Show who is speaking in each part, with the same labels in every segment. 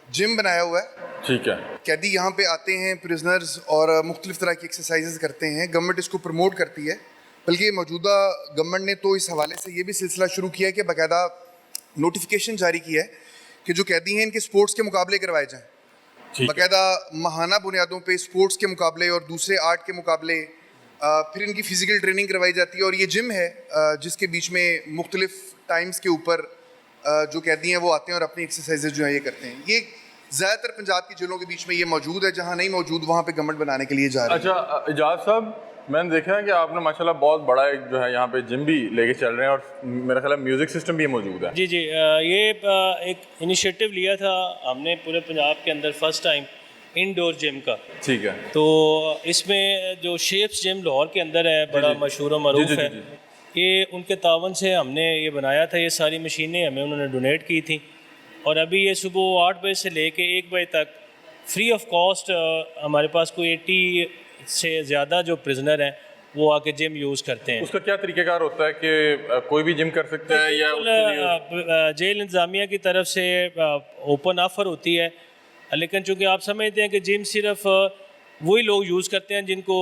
Speaker 1: Gym बनाया हुआ है।
Speaker 2: ठीक है।
Speaker 1: कैदी यहाँ पे आते हैं, प्रिजनर्स, और मुख्तलिफ तरह की एक्सरसाइजेज करते हैं। गवर्नमेंट इसको प्रमोट करती है, बल्कि मौजूदा गवर्नमेंट ने तो इस हवाले से ये भी सिलसिला शुरू किया है कि बाकायदा नोटिफिकेशन जारी किया है कि जो कैदी हैं इनके स्पोर्ट्स के मुकाबले करवाए जाएँ। बाकायदा माहाना बुनियादों पे स्पोर्ट्स के मुकाबले और दूसरे आर्ट के मुकाबले, फिर इनकी फ़िज़िकल ट्रेनिंग करवाई जाती है। और ये जिम है जिसके बीच में मुख्तलिफ टाइम्स के ऊपर जो कैदी हैं वो आते हैं और अपनी एक्सरसाइजेज जो है ये करते हैं। ये ज़्यादातर पंजाब की जेलों के बीच में ये मौजूद है, जहाँ नहीं मौजूद वहाँ पे गवर्नमेंट बनाने के लिए जा रही है।
Speaker 2: अच्छा इजाज़ साहब, मैंने देखा है कि आपने माशाल्लाह बहुत बड़ा एक जो है यहाँ पे जिम भी लेके चल रहे हैं और मेरा ख्याल है म्यूज़िक सिस्टम भी मौजूद है।
Speaker 3: जी, ये एक इनिशिएटिव लिया था हमने पूरे पंजाब के अंदर फर्स्ट टाइम इंडोर जिम का।
Speaker 2: ठीक है।
Speaker 3: तो इसमें जो शेप्स जिम लाहौर के अंदर है, बड़ा मशहूर और मरूफ है, ये उनके तावन से हमने ये बनाया था। ये सारी मशीनें हमें उन्होंने डोनेट की थी और अभी ये सुबह 8 बजे से लेके 1 बजे तक फ्री ऑफ कॉस्ट हमारे पास कोई 80 से ज़्यादा जो प्रिजनर हैं वो आके जिम यूज़ करते हैं।
Speaker 2: उसका क्या तरीक़ेकार होता है कि कोई भी जिम कर सकता है या
Speaker 3: जेल इंतज़ामिया की तरफ से ओपन ऑफ़र होती है, लेकिन चूँकि आप समझते हैं कि जिम सिर्फ वही लोग यूज़ करते हैं जिनको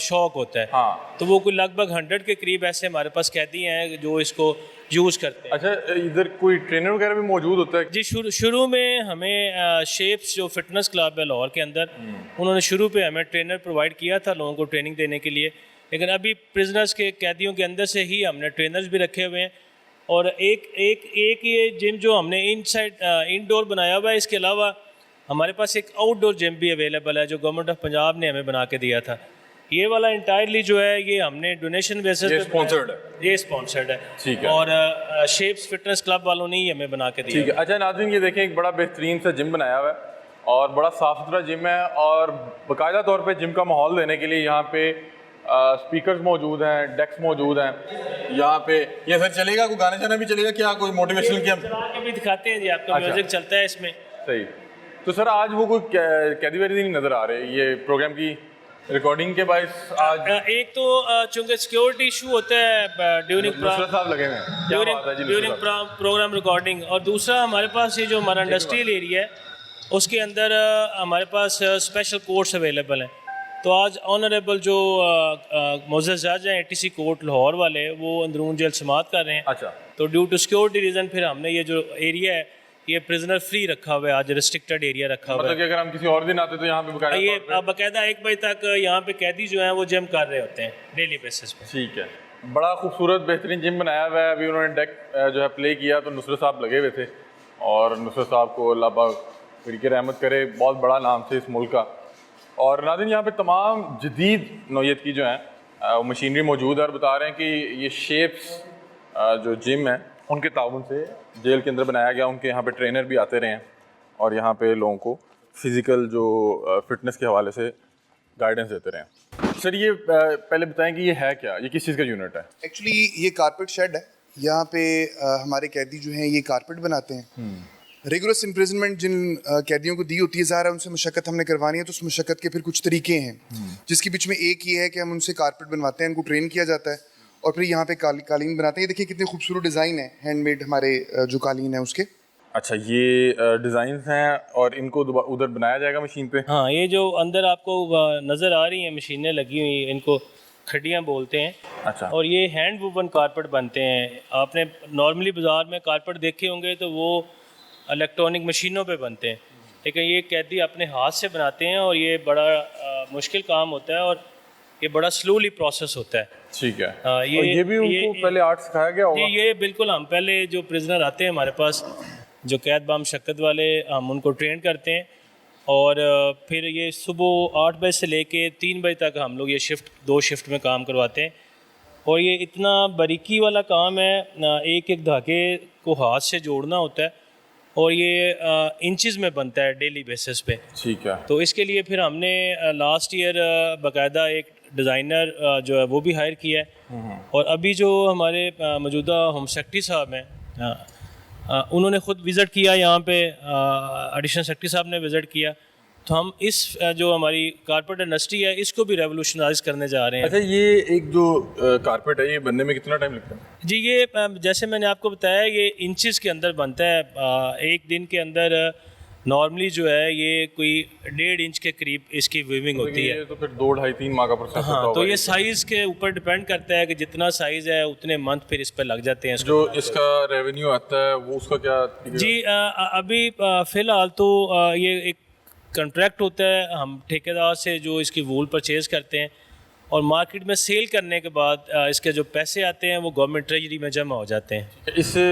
Speaker 3: शौक़ होता है।
Speaker 2: हाँ।
Speaker 3: तो वो कोई लगभग 100 के करीब ऐसे हमारे पास कैदी हैं जो इसको यूज़ करते हैं।
Speaker 2: अच्छा, इधर कोई ट्रेनर वगैरह भी मौजूद होता है?
Speaker 3: जी, शुरू में हमें शेप्स जो फिटनेस क्लब है लाहौर के अंदर, उन्होंने शुरू पे हमें ट्रेनर प्रोवाइड किया था लोगों को ट्रेनिंग देने के लिए, लेकिन अभी प्रिजनर्स के कैदियों के अंदर से ही हमने ट्रेनर्स भी रखे हुए हैं। और एक ये जिम जो हमने इंडोर बनाया हुआ है, इसके अलावा हमारे पास एक आउटडोर जिम भी अवेलेबल है जो गवर्नमेंट ऑफ पंजाब ने हमें बना के दिया था। ये वाला इंटायरली जो है ये हमने डोनेशन बेसिस पे
Speaker 2: स्पॉन्सर्ड है।
Speaker 3: ये स्पॉन्सर्ड है।
Speaker 2: ठीक है।
Speaker 3: और शेप्स फिटनेस क्लब वालों ने ही हमें बना के दिया।
Speaker 2: ठीक है। अच्छा नाज़रीन, ये देखें एक बड़ा बेहतरीन सा जिम बनाया हुआ है और बड़ा साफ़ सुथरा जिम है और बाकायदा तौर पे जिम का माहौल देने के लिए यहाँ पे स्पीकर्स मौजूद हैं, डेस्क मौजूद हैं यहाँ पे। ये सर चलेगा, कोई गाना शाना भी चलेगा क्या, कोई मोटिवेशनल की हम
Speaker 3: चला के भी दिखाते हैं जी, आपका म्यूजिक चलता है इसमें।
Speaker 2: सही। तो सर आज वो कोई कैदी वैदी नहीं नज़र आ रहे ये प्रोग्राम की रिकॉर्डिंग के बाद? आज
Speaker 3: एक तो चूँकि सिक्योरिटी इशू होता है ड्यूरिंग प्रोग्राम रिकॉर्डिंग, और दूसरा हमारे पास ये जो हमारा इंडस्ट्रियल एरिया है उसके अंदर हमारे पास स्पेशल कोर्ट्स अवेलेबल हैं। तो आज ऑनरेबल जो मोअज़्ज़ज़ जज हैं ATC कोर्ट लाहौर वाले, वो अंदरून जेल समाअत कर रहे हैं।
Speaker 2: अच्छा।
Speaker 3: तो ड्यू टू सिक्योरिटी रीज़न फिर हमने ये जो एरिया है ये प्रिजनर फ्री रखा हुआ है, आज रिस्ट्रिक्टेड एरिया रखा हुआ है।
Speaker 2: मतलब कि अगर हम किसी और दिन आते तो यहाँ पे
Speaker 3: बाकायदा 1 बजे तक यहाँ पे कैदी जो हैं वो जिम कर रहे होते हैं डेली बेसिस पे।
Speaker 2: ठीक है। बड़ा खूबसूरत बेहतरीन जिम बनाया हुआ है। अभी उन्होंने डेक जो है प्ले किया तो नुसरत साहब लगे हुए थे और नुसरत साहब को अल्लाह पाक फिर रहमत करे, बहुत बड़ा नाम थे इस मुल्क का। और नाज़रीन यहाँ पे तमाम जदीद नौयत की जो है मशीनरी मौजूद है और बता रहे हैं कि ये शेप्स जो जिम है उनके ताउन से जेल के अंदर बनाया गया। उनके यहाँ पे ट्रेनर भी आते रहे हैं और यहाँ पे लोगों को फ़िज़िकल जो फिटनेस के हवाले से गाइडेंस देते रहे हैं। सर ये पहले बताएं कि ये है क्या, ये किस चीज़ का यूनिट है?
Speaker 1: एक्चुअली ये कारपेट शेड है। यहाँ पे हमारे कैदी जो हैं ये कारपेट बनाते हैं। रेगुलर इम्प्रिजनमेंट जिन कैदियों को दी होती है, ज़ाहिर है उनसे मशक्क़त हमने करवानी है, तो उस मशक्क़त के फिर कुछ तरीके हैं, जिसके बीच में एक ये है कि हम उनसे कारपेट बनवाते हैं, उनको ट्रेन किया जाता है और फिर यहाँ पे कालीन बनाते हैं। ये देखिए कितने खूबसूरत डिज़ाइन है, हैंडमेड हमारे जो कालीन है उसके।
Speaker 2: अच्छा, ये डिज़ाइंस हैं और इनको उधर बनाया जाएगा मशीन पे?
Speaker 3: हाँ, ये जो अंदर आपको नज़र आ रही हैं मशीनें लगी हुई, इनको खड्डियाँ बोलते हैं।
Speaker 2: अच्छा।
Speaker 3: और ये हैंड वूवन कारपेट बनते हैं। आपने नॉर्मली बाज़ार में कारपेट देखे होंगे तो वो इलेक्ट्रॉनिक मशीनों पे बनते हैं, लेकिन ये कैदी अपने हाथ से बनाते हैं और ये बड़ा मुश्किल काम होता है और ये बड़ा स्लोली प्रोसेस होता है।
Speaker 2: ठीक है। ये भी उनको पहले आर्ट सिखाया गया होगा?
Speaker 3: जी, ये बिल्कुल। हम पहले जो प्रिजनर आते हैं हमारे पास, जो कैद बामशक्कत वाले, हम उनको ट्रेन करते हैं और फिर ये सुबह 8 बजे से लेके 3 बजे तक हम लोग ये दो शिफ्ट में काम करवाते हैं। और ये इतना बारीकी वाला काम है, एक एक धागे को हाथ से जोड़ना होता है और ये इंचज़ में बनता है डेली बेसिस पे।
Speaker 2: ठीक है।
Speaker 3: तो इसके लिए फिर हमने लास्ट ईयर बाकायदा एक डिज़ाइनर जो है वो भी हायर किया है। और अभी जो हमारे मौजूदा होम सेक्रेटरी साहब हैं, उन्होंने ख़ुद विज़िट किया यहाँ पे, एडिशनल सेक्रेटरी साहब ने विज़िट किया। तो हम इस जो हमारी कारपेट इंडस्ट्री है इसको भी रेवोल्यूशनाइज करने जा रहे हैं।
Speaker 2: अच्छा, ये एक जो कारपेट है ये बनने में कितना टाइम लगता है?
Speaker 3: जी, ये जैसे मैंने आपको बताया ये इंचेस के अंदर बनता है। एक दिन के अंदर नॉर्मली जो है ये कोई 1.5 इंच के करीब इसकी वीविंग होती है।
Speaker 2: ये तो फिर 2-2.5-3 माह का प्रोसेस होता
Speaker 3: हाँ,
Speaker 2: होगा
Speaker 3: तो ये साइज़ के ऊपर डिपेंड करता है कि जितना साइज़ है उतने मंथ फिर इस पर लग जाते हैं।
Speaker 2: जो इसका रेवेन्यू आता है वो उसका क्या
Speaker 3: जी अभी फ़िलहाल तो ये एक कॉन्ट्रैक्ट होता है, हम ठेकेदार से जो इसकी वूल परचेज़ करते हैं और मार्केट में सेल करने के बाद इसके जो पैसे आते हैं वो गवर्नमेंट ट्रेजरी में जमा हो जाते हैं।
Speaker 2: इससे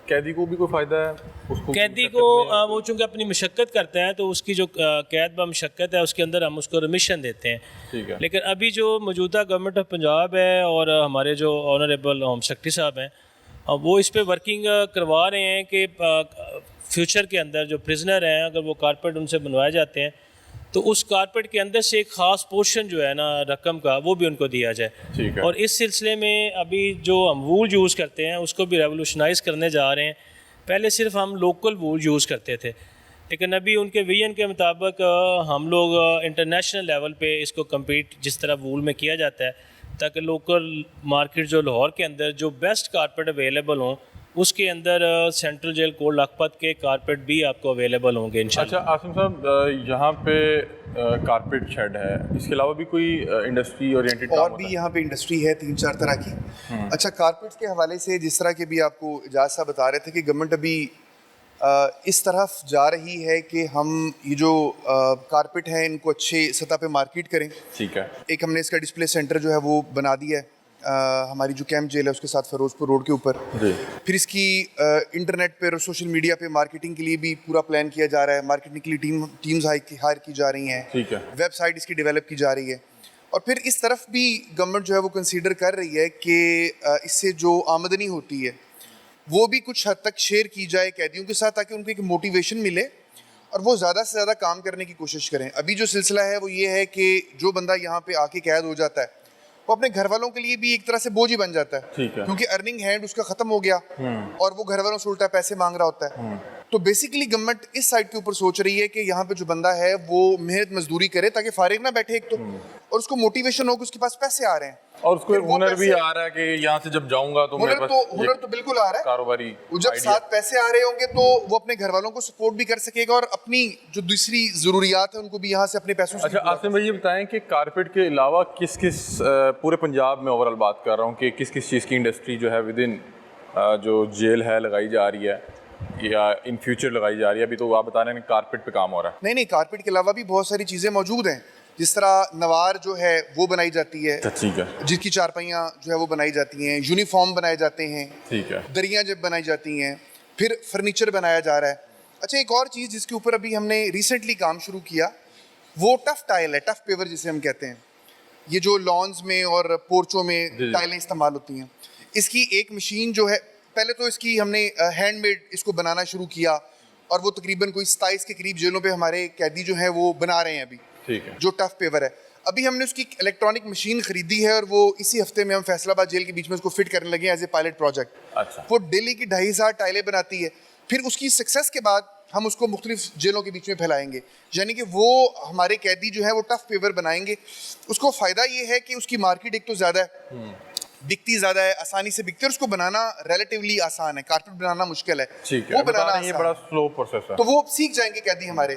Speaker 2: कैदी को भी कोई फ़ायदा है? उसको
Speaker 3: कैदी को वो चूँकि अपनी मशक्क़त करता है तो उसकी जो कैद ब मशक्क़त है उसके अंदर हम उसको रिमिशन देते हैं।
Speaker 2: ठीक है।
Speaker 3: लेकिन अभी जो मौजूदा गवर्नमेंट ऑफ पंजाब है और हमारे जो ऑनरेबल होम सेक्रेटरी साहब हैं वो इस पे वर्किंग करवा रहे हैं कि फ्यूचर के अंदर जो प्रिजनर हैं अगर वो कारपेट उनसे बनवाए जाते हैं तो उस कारपेट के अंदर से एक ख़ास पोर्शन जो है ना रकम का वो भी उनको दिया जाए।
Speaker 2: ठीक है।
Speaker 3: और इस सिलसिले में अभी जो हम वूल यूज़ करते हैं उसको भी रेवोल्यूशनाइज़ करने जा रहे हैं। पहले सिर्फ हम लोकल वूल यूज़ करते थे, लेकिन अभी उनके विजन के मुताबिक हम लोग इंटरनेशनल लेवल पे इसको कम्पीट जिस तरह वूल में किया जाता है ताकि लोकल मार्केट जो लाहौर के अंदर जो बेस्ट कारपेट अवेलेबल हों उसके अंदर सेंट्रल जेल कोट लखपत के कारपेट भी आपको अवेलेबल होंगे इंशाल्लाह।
Speaker 2: अच्छा आसिम साहब, यहाँ पे कारपेट शेड है, इसके अलावा भी कोई इंडस्ट्री ओरिएंटेड
Speaker 1: और भी यहाँ पे इंडस्ट्री है 3-4 तरह की। अच्छा, कारपेट्स के हवाले से जिस तरह के भी आपको इजाज़ साहब बता रहे थे कि गवर्नमेंट अभी इस तरफ जा रही है कि हम ये जो कारपेट हैं इनको अच्छे सतह पे मार्केट करें।
Speaker 2: ठीक है।
Speaker 1: एक हमने इसका डिस्प्ले सेंटर जो है वो बना दिया है हमारी जो कैंप जेल है उसके साथ फ़िरोज़पुर रोड के ऊपर।
Speaker 2: जी।
Speaker 1: फिर इसकी इंटरनेट पर और सोशल मीडिया पे मार्केटिंग के लिए भी पूरा प्लान किया जा रहा है। मार्केटिंग के लिए टीम्स हायर की जा रही हैं।
Speaker 2: ठीक है।
Speaker 1: वेबसाइट इसकी डेवलप की जा रही है और फिर इस तरफ भी गवर्नमेंट जो है वो कंसीडर कर रही है कि इससे जो आमदनी होती है वो भी कुछ हद तक शेयर की जाए कैदियों के साथ ताकि उनको एक मोटिवेशन मिले और वो ज़्यादा से ज़्यादा काम करने की कोशिश करें। अभी जो सिलसिला है वो ये है कि जो बंदा यहाँ पे आके कैद हो जाता है वो अपने घर वालों के लिए भी एक तरह से बोझ ही बन जाता है।
Speaker 2: ठीक है।
Speaker 1: क्योंकि अर्निंग हैंड उसका ख़त्म हो गया और वो घर वालों से उल्टा पैसे मांग रहा होता है। तो बेसिकली गवर्नमेंट इस साइड के ऊपर सोच रही है कि यहाँ पे जो बंदा है वो मेहनत मजदूरी करे ताकि फारिग ना बैठे एक तो, और उसको मोटिवेशन हो कि उसके पास पैसे आ रहे हैं
Speaker 2: और उसको
Speaker 1: फिर
Speaker 2: एक
Speaker 1: वो
Speaker 2: हुनर भी
Speaker 1: पैसे-
Speaker 2: आ रहा है कि यहाँ से जब जाऊंगा तो मेरे पास
Speaker 1: हुनर तो बिल्कुल आ रहा है।
Speaker 2: कारोबारी
Speaker 1: वो जब
Speaker 2: idea।
Speaker 1: साथ पैसे आ रहे होंगे तो वो अपने घर वालों को सपोर्ट भी कर सकेगा और अपनी जो दूसरी जरूरियात है उनको भी यहाँ से अपने पैसों से
Speaker 2: अच्छा
Speaker 1: पूरा
Speaker 2: आसिम भाई, ये बताएं कि कारपेट के अलावा किस किस पूरे पंजाब में ओवरऑल बात कर रहा हूँ कि किस किस चीज़ की इंडस्ट्री जो है विद इन जो जेल है लगाई जा रही है या इन फ्यूचर लगाई जा रही है? अभी तो आप बता रहे हैं कारपेट पे काम हो रहा है।
Speaker 1: नहीं, कारपेट के अलावा भी बहुत सारी चीज़ें मौजूद हैं। जिस तरह नवार जो है वो बनाई जाती है,
Speaker 2: ठीक है।
Speaker 1: जिसकी चारपाइयाँ जो है वो बनाई जाती हैं, यूनिफॉर्म बनाए जाते हैं,
Speaker 2: ठीक है।
Speaker 1: दरियाँ जब बनाई जाती हैं, फिर फर्नीचर बनाया जा रहा है। अच्छा, एक और चीज़ जिसके ऊपर अभी हमने रिसेंटली काम शुरू किया वो टफ टाइल है, टफ पेवर जिसे हम कहते हैं। ये जो लॉन्स में और पोर्चों में टाइलें इस्तेमाल होती हैं, इसकी एक मशीन जो है, पहले तो इसकी हमने हैंडमेड इसको बनाना शुरू किया और वो तकरीबन कोई 27 के करीब जेलों पे हमारे कैदी जो हैं वो बना रहे हैं अभी।
Speaker 2: ठीक है।
Speaker 1: जो टफ पेवर है, अभी हमने उसकी इलेक्ट्रॉनिक मशीन खरीदी है और वो इसी हफ्ते में हम फैसलाबाद जेल के बीच में उसको फिट करने लगे एज ए पायलट प्रोजेक्ट।
Speaker 2: अच्छा।
Speaker 1: वो डेली की 2,500 टाइलें बनाती है। फिर उसकी सक्सेस के बाद हम उसको मुख्तलिफ जेलों के बीच में फैलाएंगे, यानी कि वो हमारे कैदी जो है वो टफ पेवर बनाएंगे। उसको फ़ायदा ये है कि उसकी मार्केट एक तो ज़्यादा है, बिकती ज़्यादा है, आसानी से बिकती है और उसको बनाना रिलेटिवली आसान है। कारपेट बनाना मुश्किल है,
Speaker 2: ठीक है।
Speaker 1: वो बनाना
Speaker 2: ये
Speaker 1: आसान
Speaker 2: बड़ा
Speaker 1: है।
Speaker 2: स्लो प्रोसेस है।
Speaker 1: तो वो सीख जाएंगे कैदी हमारे।